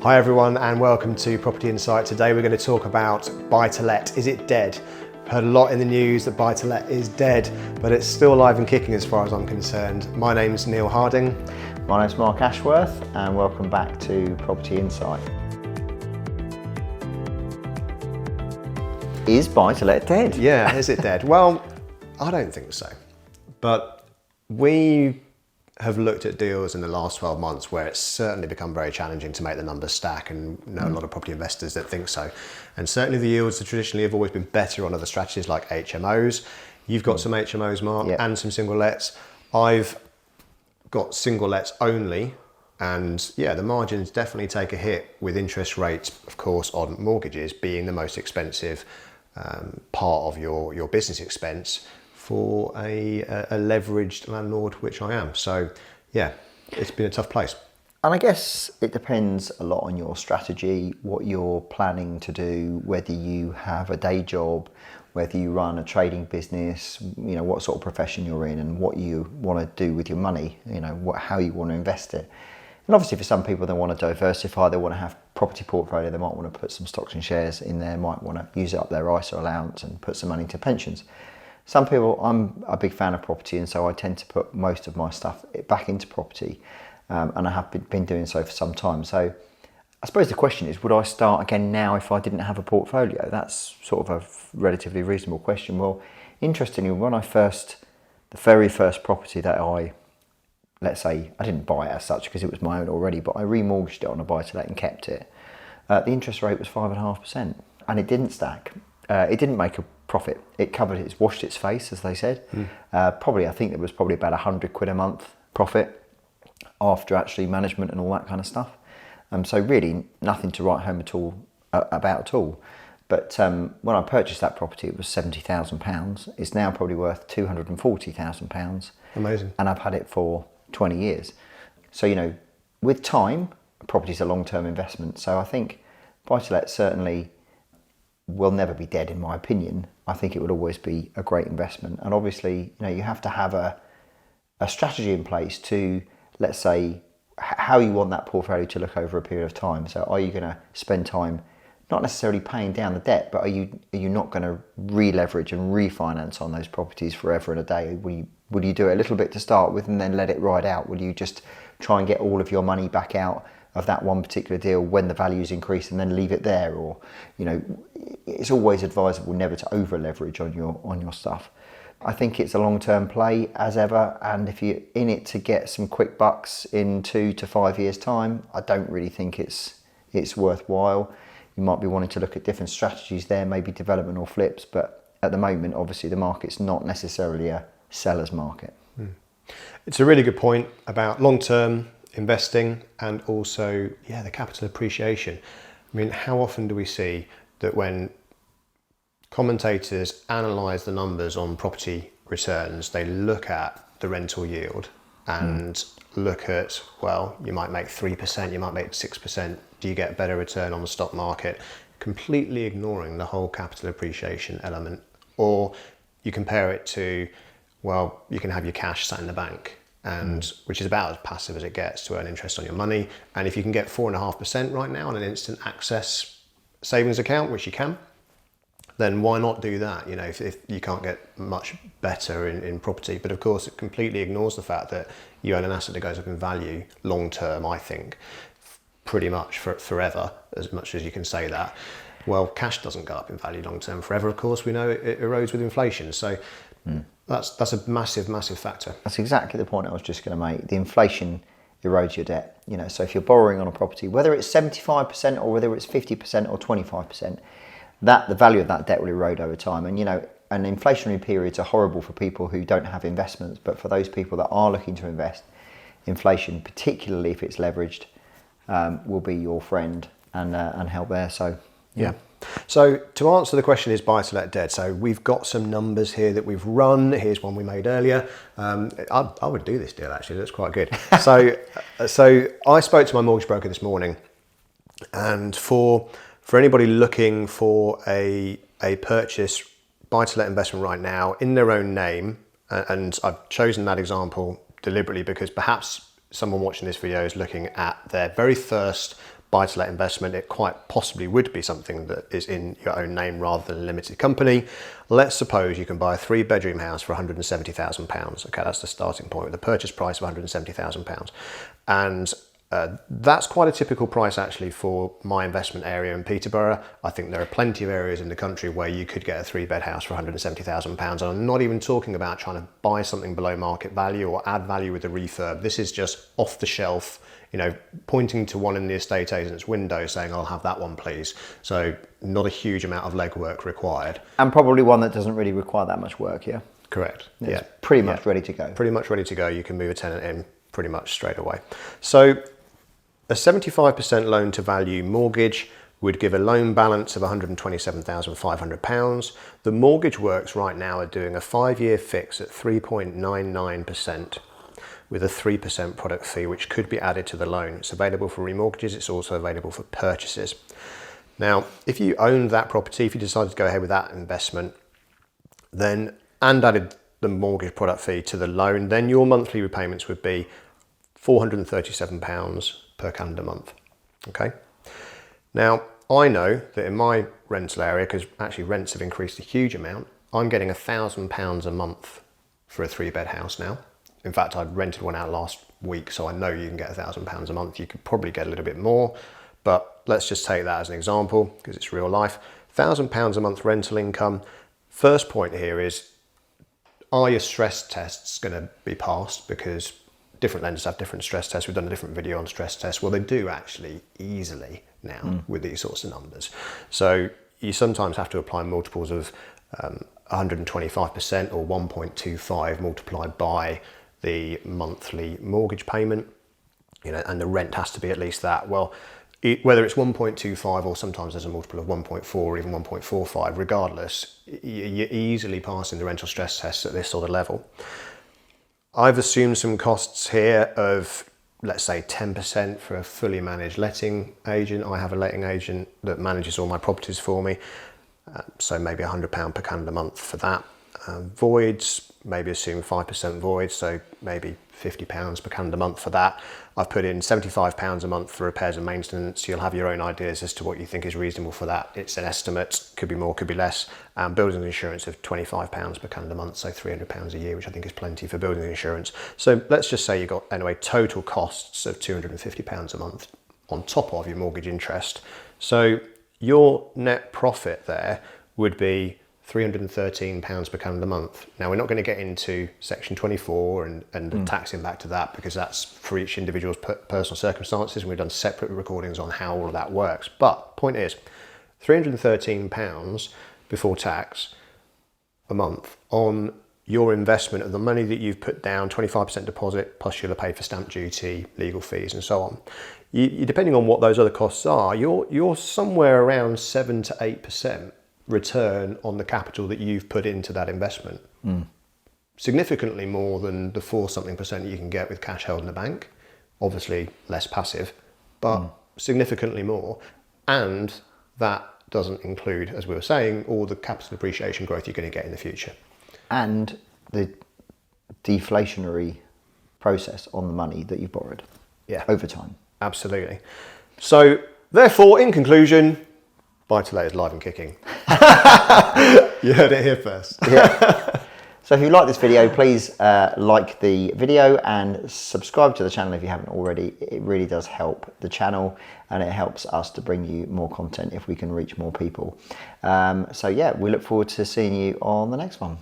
Hi everyone and welcome to Property Insight. Today we're going to talk about buy-to-let. Is it dead? Heard a lot in the news that buy-to-let is dead, but it's still alive and kicking as far as I'm concerned. My name's Neil Harding. My name's Mark Ashworth and welcome back to Property Insight. Is buy-to-let dead? Yeah, is it dead? Well, I don't think so. But we have looked at deals in the last 12 months where it's certainly become very challenging to make the numbers stack, and know a lot of property investors that think so. And certainly the yields traditionally have always been better on other strategies like HMOs. You've got some HMOs, Mark, Yep. and some single lets. I've got single lets only, and yeah, the margins definitely take a hit with interest rates, of course, on mortgages being the most expensive part of your business expense for a leveraged landlord, which I am. So yeah, it's been a tough place. And I guess it depends a lot on your strategy, what you're planning to do, whether you have a day job, whether you run a trading business, you know, what sort of profession you're in and what you want to do with your money, you know, how you want to invest it. And obviously for some people, they want to diversify, they want to have property portfolio, they might want to put some stocks and shares in there, might want to use up their ISA allowance and put some money into pensions. Some people, I'm a big fan of property, and so I tend to put most of my stuff back into property, and I have been doing so for some time. So I suppose the question is, would I start again now if I didn't have a portfolio? That's sort of a relatively reasonable question. Well, interestingly, when the very first property that let's say, I didn't buy it as such because it was my own already, but I remortgaged it on a buy-to-let and kept it. The interest rate was 5.5%, and it didn't stack. It didn't make a profit. It washed its face, as they said. I think there was probably about £100 a month profit after actually management and all that kind of stuff. So really nothing to write home about at all. But when I purchased that property, it was £70,000. It's now probably worth £240,000. Amazing. And I've had it for 20 years. So, you know, with time, property's a long-term investment. So I think buy-to-let certainly will never be dead, in my opinion. I think it would always be a great investment. And obviously, you know, you have to have a strategy in place to, let's say, how you want that portfolio to look over a period of time. So are you going to spend time not necessarily paying down the debt, but are you not going to re-leverage and refinance on those properties forever and a day? Will you do it a little bit to start with and then let it ride out? Will you just try and get all of your money back out of that one particular deal when the values increase and then leave it there? Or, you know, it's always advisable never to over leverage on your stuff. I think it's a long-term play as ever, and if you're in it to get some quick bucks in 2 to 5 years time, I don't really think it's worthwhile. You might be wanting to look at different strategies there, maybe development or flips, but at the moment obviously the market's not necessarily a seller's market. It's a really good point about long-term investing and also, the capital appreciation. I mean, how often do we see that when commentators analyse the numbers on property returns, they look at the rental yield and look at, well, you might make 3%, you might make 6%, do you get a better return on the stock market? Completely ignoring the whole capital appreciation element. Or you compare it to, well, you can have your cash sat in the bank, and which is about as passive as it gets to earn interest on your money. And if you can get 4.5% right now on an instant access savings account, which you can, then why not do that? You know, if you can't get much better in property. But of course, it completely ignores the fact that you own an asset that goes up in value long term, I think, pretty much forever, as much as you can say that. Well, cash doesn't go up in value long term forever, of course. We know it erodes with inflation. So that's a massive, massive factor. That's exactly the point I was just going to make. The inflation erodes your debt. You know, so if you're borrowing on a property, whether it's 75% or whether it's 50% or 25%, the value of that debt will erode over time. And, you know, and inflationary periods are horrible for people who don't have investments, but for those people that are looking to invest, inflation, particularly if it's leveraged, will be your friend and help there. So, yeah. So to answer the question, is buy-to-let dead? So we've got some numbers here that we've run. Here's one we made earlier. I would do this deal, actually. That's quite good. So I spoke to my mortgage broker this morning, and for anybody looking for a purchase buy-to-let investment right now in their own name, and I've chosen that example deliberately because perhaps someone watching this video is looking at their very first buy-to-let investment, it quite possibly would be something that is in your own name rather than a limited company. Let's suppose you can buy a 3-bedroom house for £170,000. Okay, that's the starting point with a purchase price of £170,000. And that's quite a typical price actually for my investment area in Peterborough. I think there are plenty of areas in the country where you could get a 3-bed house for £170,000. And I'm not even talking about trying to buy something below market value or add value with a refurb. This is just off the shelf, you know, pointing to one in the estate agent's window saying, I'll have that one, please. So not a huge amount of legwork required. And probably one that doesn't really require that much work, yeah? Correct. It's pretty much ready to go. Pretty much ready to go. You can move a tenant in pretty much straight away. So a 75% loan to value mortgage would give a loan balance of £127,500. The mortgage works right now are doing a 5-year fix at 3.99%. with a 3% product fee, which could be added to the loan. It's available for remortgages, it's also available for purchases. Now, if you owned that property, if you decided to go ahead with that investment, then and added the mortgage product fee to the loan, then your monthly repayments would be £437 per calendar month. Okay. Now, I know that in my rental area, because actually rents have increased a huge amount, I'm getting £1,000 a month for a 3-bed house now. In fact, I rented one out last week, so I know you can get £1,000 a month. You could probably get a little bit more, but let's just take that as an example because it's real life. £1,000 a month rental income. First point here is, are your stress tests going to be passed? Because different lenders have different stress tests. We've done a different video on stress tests. Well, they do actually easily now with these sorts of numbers. So you sometimes have to apply multiples of 125% or 1.25 multiplied by the monthly mortgage payment, you know, and the rent has to be at least that. Well, whether it's 1.25 or sometimes there's a multiple of 1.4 or even 1.45, regardless, you're easily passing the rental stress tests at this sort of level. I've assumed some costs here of, let's say, 10% for a fully managed letting agent. I have a letting agent that manages all my properties for me. So maybe £100 per calendar month for that. Voids, maybe assume 5% voids, so maybe £50 per calendar month for that. I've put in £75 a month for repairs and maintenance. You'll have your own ideas as to what you think is reasonable for that. It's an estimate, could be more, could be less. Building insurance of £25 per calendar month, so £300 a year, which I think is plenty for building insurance. So let's just say you've got, anyway, total costs of £250 a month on top of your mortgage interest. So your net profit there would be £313 per calendar month. Now, we're not going to get into section 24 and the tax impact of that, because that's for each individual's personal circumstances, and we've done separate recordings on how all of that works. But point is, £313 before tax a month on your investment of the money that you've put down, 25% deposit, plus you'll have paid for stamp duty, legal fees, and so on. You, depending on what those other costs are, you're somewhere around 7 to 8% return on the capital that you've put into that investment. Significantly more than the 4-something% you can get with cash held in the bank. Obviously less passive, but significantly more. And that doesn't include, as we were saying, all the capital appreciation growth you're going to get in the future. And the deflationary process on the money that you've borrowed over time. Absolutely. So therefore, in conclusion, buy-to-let is live and kicking. You heard it here first. So if you like this video, please like the video and subscribe to the channel if you haven't already. It really does help the channel, and it helps us to bring you more content if we can reach more people. So yeah, we look forward to seeing you on the next one.